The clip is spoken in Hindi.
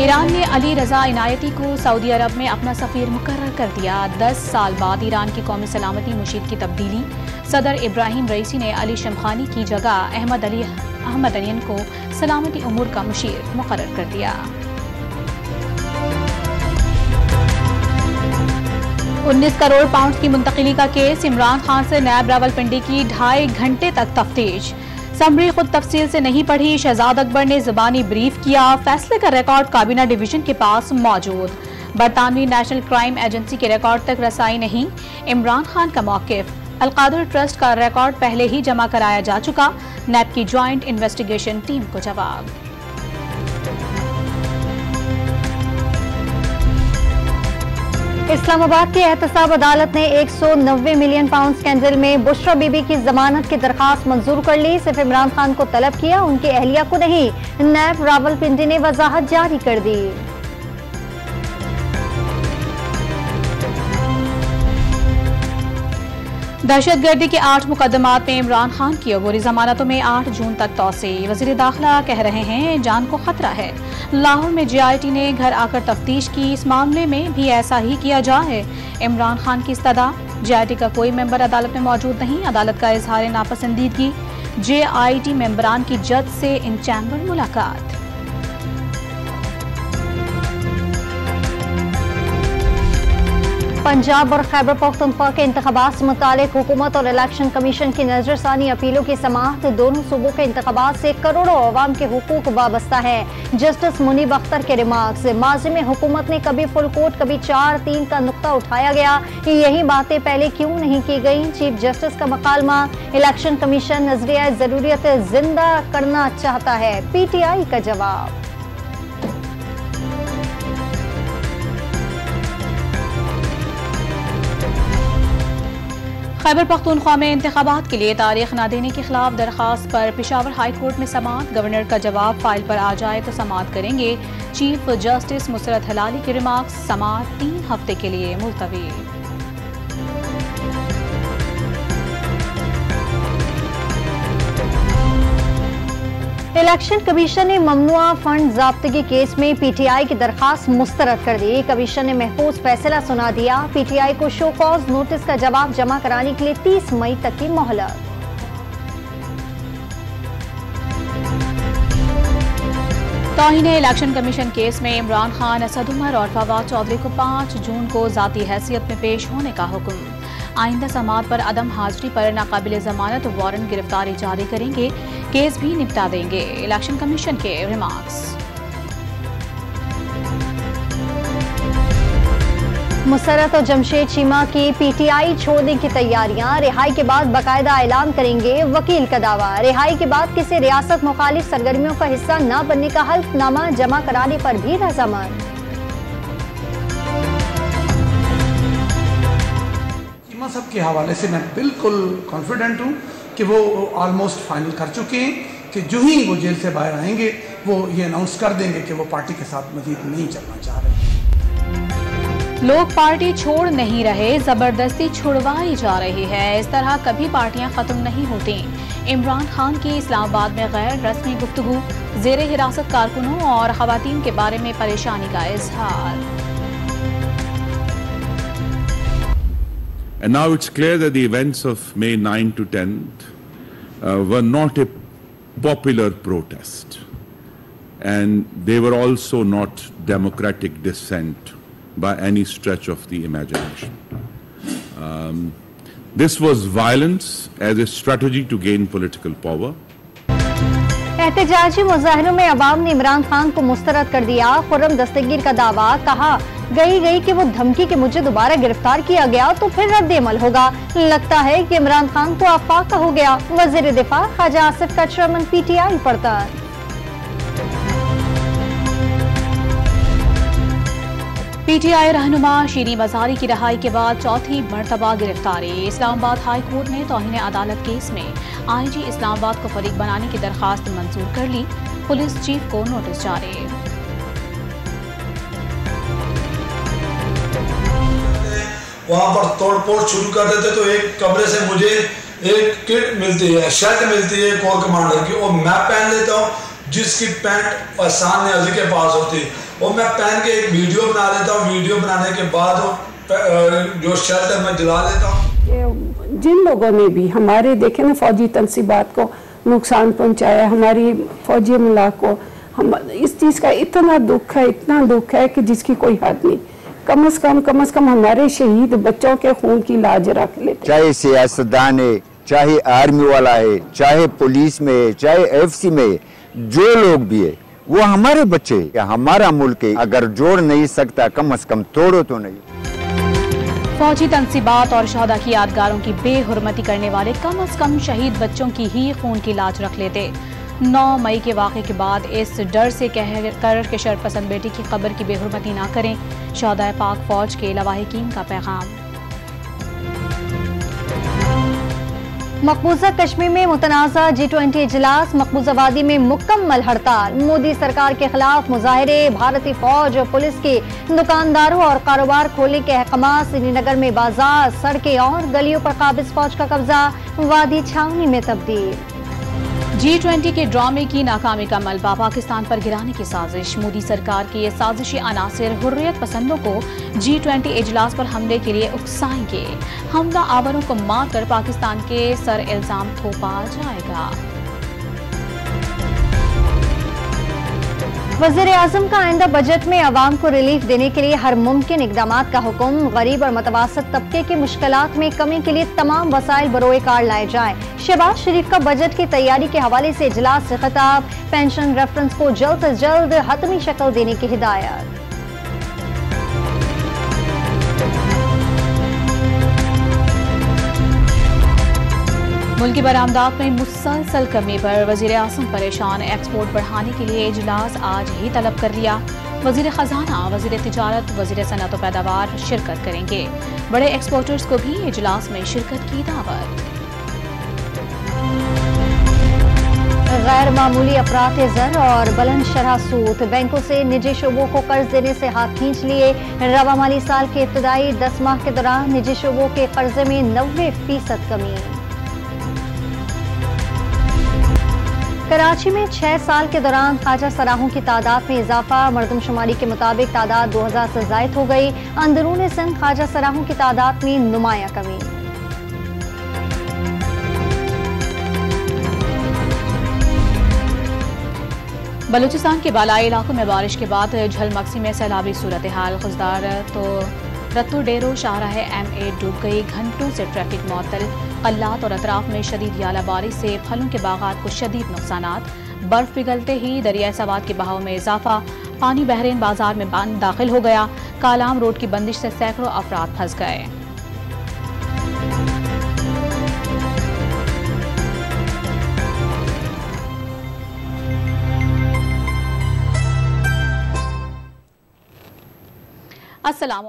ईरान ने अली रजा इनायती को सऊदी अरब में अपना सफीर मुकर्रर कर दिया। 10 साल बाद ईरान की कौमी सलामती मुशीर की तब्दीली। सदर इब्राहिम रईसी ने अली शमखानी की जगह अहमद अलियन को सलामती उमूर का मुशीर मुकर्रर कर दिया। 19 करोड़ पाउंड की मुंतकिली का केस। इमरान खान से नैब रावलपिंडी की 2.5 घंटे तक तफ्तीश। समरी खुद तफसील से नहीं पढ़ी। शहजाद अकबर ने जुबानी ब्रीफ किया। फैसले का रिकॉर्ड काबीना डिवीजन के पास मौजूद। बरतानवी नेशनल क्राइम एजेंसी के रिकॉर्ड तक रसाई नहीं। इमरान खान का मौकिफ। अलकादर ट्रस्ट का रिकॉर्ड पहले ही जमा कराया जा चुका। नैब की ज्वाइंट इन्वेस्टिगेशन टीम को जवाब। इस्लामाबाद की एहतसाब अदालत ने 190 मिलियन पाउंड स्कैंडल में बुशरा बीबी की जमानत की दरखास्त मंजूर कर ली। सिर्फ इमरान खान को तलब किया, उनकी अहलिया को नहीं। नैब रावलपिंडी ने वजाहत जारी कर दी। दहशतगर्दी के 8 मुकदमात में इमरान खान की अबूरी जमानतों में 8 जून तक तौसी। वज़ीर दाखिला कह रहे हैं जान को खतरा है। लाहौर में GIT ने घर आकर तफ्तीश की। इस मामले में भी ऐसा ही किया जाए। इमरान खान की इस्तदा। GIT का कोई मेंबर अदालत में मौजूद नहीं। अदालत का इजहार नापसंदीदगी। JIT मेंबरान की जज से इन चैम्बर मुलाकात। पंजाब और खैबर पख्तूनख्वा के इंतखाबात से मुतालिक हुकूमत और इलेक्शन कमीशन की नजरसानी अपीलों की समाअत। दोनों सूबों के इंतखाबात से करोड़ों अवाम के हुकूक वाबस्ता है। जस्टिस मुनीब अख्तर के रिमार्क्स। माजी में हुकूमत ने कभी फुल कोर्ट कभी 4-3 का नुक्ता उठाया गया, यही बातें पहले क्यों नहीं की गई। चीफ जस्टिस का मकालमा। इलेक्शन कमीशन नजरिया जरूरियत जिंदा करना चाहता है। PTI का जवाब। खैबर पख्तूनख्वा में इंतखाबात के लिए तारीख न देने के खिलाफ दरखास्त पर पेशावर हाई कोर्ट में समाअत। गवर्नर का जवाब फाइल पर आ जाए तो समाअत करेंगे। चीफ जस्टिस मुसरत हलाली के रिमार्क्स। समाअत 3 हफ्ते के लिए मुलतवी। इलेक्शन कमीशन ने ममनुआ फंड ज़ाब्तगी केस में PTI की दरखास्त मुस्तरद कर दी। कमीशन ने महफूज फैसला सुना दिया। PTI को शो कॉज नोटिस का जवाब जमा कराने के लिए 30 मई तक की मोहलत। तौहीन इलेक्शन कमीशन केस में इमरान खान, असद उमर और फवाद चौधरी को 5 जून को जाती हैसियत में पेश होने का हुक्म। आइंदा समाअत पर अदम हाजिरी पर नाकाबिल जमानत वारंट गिरफ्तारी जारी करेंगे। केस भी निपटा देंगे। इलेक्शन कमीशन के रिमार्क्स। मुसरत और जमशेद चीमा की PTI छोड़ने की तैयारियां। रिहाई के बाद बाकायदा ऐलान करेंगे। वकील का दावा। रिहाई के बाद किसी रियासत मुखालिफ सरगर्मियों का हिस्सा न बनने का हल्फनामा जमा कराने पर भी रजामंद। सब के हवाले से मैं बिल्कुल कॉन्फिडेंट हूँ कि वो ऑलमोस्ट फाइनल कर चुके हैं कि जो ही वो जेल से बाहर आएंगे वो ये अनाउंस कर देंगे कि वो पार्टी के साथ मजीद नहीं चलना चाह रहे। लोग पार्टी छोड़ नहीं रहे, जबरदस्ती छुड़वाई जा रही है। इस तरह कभी पार्टियां खत्म नहीं होती। इमरान खान की इस्लामाबाद में गैर रस्मी गुफ्तगू। जेर हिरासत कारकुनों और खवातीन के बारे में परेशानी का इजहार। And now it's clear that the events of May 9 to 10 were not a popular protest, and they were also not democratic dissent by any stretch of the imagination. This was violence as a strategy to gain political power. एहतजाजी मुजाहरों में अवाम ने इमरान खान को मुस्तरद कर दिया। खुर्रम दस्तगीर का दावा। कहा गई कि वो धमकी के मुझे दोबारा गिरफ्तार किया गया तो फिर रद्द अमल होगा। लगता है कि इमरान खान को आफाका हो गया। वजीर दिफा ख्वाजा आसिफ का चेयरमैन PTI पड़ताल। PTI रहनुमा शीरी मजारी की रिहाई के बाद चौथी मरतबा गिरफ्तारी। इस्लामाबाद हाई कोर्ट ने तौहीन अदालत केस में IG इस्लामाबाद को फरीक बनाने की दरखास्त मंजूर कर ली। पुलिस चीफ को नोटिस जारी। वहाँ पर तोड़फोड़ शुरू कर देते तो एक कमरे से मुझे एक किट मिलती है, शर्ट मिलती है कोर कमांडर की, और मैं पहन लेता हूँ जिसकी पैंट सामने अजी के पास होती। वो मैं पहन के एक वीडियो बना लेता हूँ, वीडियो बनाने के बाद जो शर्ट है मैं जला लेता हूँ। जिन लोगों ने भी हमारे देखे ना फौजी तनसीबात को नुकसान पहुंचाया, हमारी फौजी अमला को, हम इस चीज़ का इतना दुख है कि जिसकी कोई हद नहीं। कम से कम हमारे शहीद बच्चों के खून की लाज रख लेते। चाहे सियासतदान है, चाहे आर्मी वाला है, चाहे पुलिस में है, चाहे एफसी में है, जो लोग भी है वो हमारे बच्चे, हमारा मुल्क है। अगर जोड़ नहीं सकता कम से कम तोड़ो तो नहीं। फौजी तनसीबात और शहदा की यादगारों की बेहुरमती करने वाले कम से कम शहीद बच्चों की ही खून की लाज रख लेते। 9 मई के वाक़े के बाद इस डर से कह कर कि शरपसंद बेटी की कब्र की बेहुरमती ना करें। शहदाए पाक फौज के लवाहिकीन का पैगाम। मकबूजा कश्मीर में मुतनाज़ा G20 इजलास, मकबूजा वादी में मुकम्मल हड़ताल। मोदी सरकार के खिलाफ मुजाहरे, भारतीय फौज और पुलिस के दुकानदारों और कारोबार खोलने के अहकाम। श्रीनगर में बाजार, सड़कें और गलियों पर काबिज फौज का कब्जा, वादी छावनी में तब्दील। G20 के ड्रामे की नाकामी का मलबा, पाकिस्तान पर गिराने की साजिश। मोदी सरकार के ये साजिशी अनासिर हुर्रियत पसंदों को G20 इजलास पर हमले के लिए उकसाएंगे। हमला आवरों को मारकर पाकिस्तान के सर इल्जाम थोपा जाएगा। वज़ीर-ए-आज़म का आइंदा बजट में आवाम को रिलीफ देने के लिए हर मुमकिन इक़दामात का हुक्म। गरीब और मतवासत तबके की मुश्किलात में कमी के लिए तमाम वसाइल बरोए कार लाए जाएं। शहबाज शरीफ का बजट की तैयारी के हवाले से इजलास से खिताब। पेंशन रेफरेंस को जल्द से जल्द हतमी शक्ल देने की हिदायत। मुल्की बरामदात में मुसलसल कमी पर वज़ीर-ए-आज़म परेशान। एक्सपोर्ट बढ़ाने के लिए इजलास आज ही तलब कर लिया। वज़ीर ख़जाना, वज़ीर तिजारत, वज़ीर सनअत व पैदावार शिरकत करेंगे। बड़े एक्सपोर्टर्स को भी इजलास में शिरकत की दावत। गैर मामूली अफरात ज़र और बुलंद शरह सूद, बैंकों से निजी शोबों को कर्ज देने से हाथ खींच लिए। रवा माली साल के इब्तदाई 10 माह के दौरान निजी शोबों के कर्जे में 90% कमी। कराची में 6 साल के दौरान ख्वाजा सराहों की तादाद में इजाफा। मरदमशुमारी के मुताबिक तादाद 2000 से ज़ायद हो गई। अंदरून सिंध ख्वाजा सराहों की तादाद में नुमाया कमी। बलूचिस्तान के बालाई इलाकों में बारिश के बाद झलमक्सी में सैलाबी सूरत हाल। खुजदार तो रत्तू डेरो शाहराह MA डूब गई। घंटों से ट्रैफिक मुअत्तल। कल्लात और अतराफ में शदीद यालाबारी से फलों के बागात को शदीद नुकसानात। बर्फ पिघलते ही दरिया सवात के बहाव में इजाफा। पानी बहरीन बाजार में दाखिल हो गया। कालाम रोड की बंदिश से सैकड़ों अफराद फंस गए। अस्सलाम।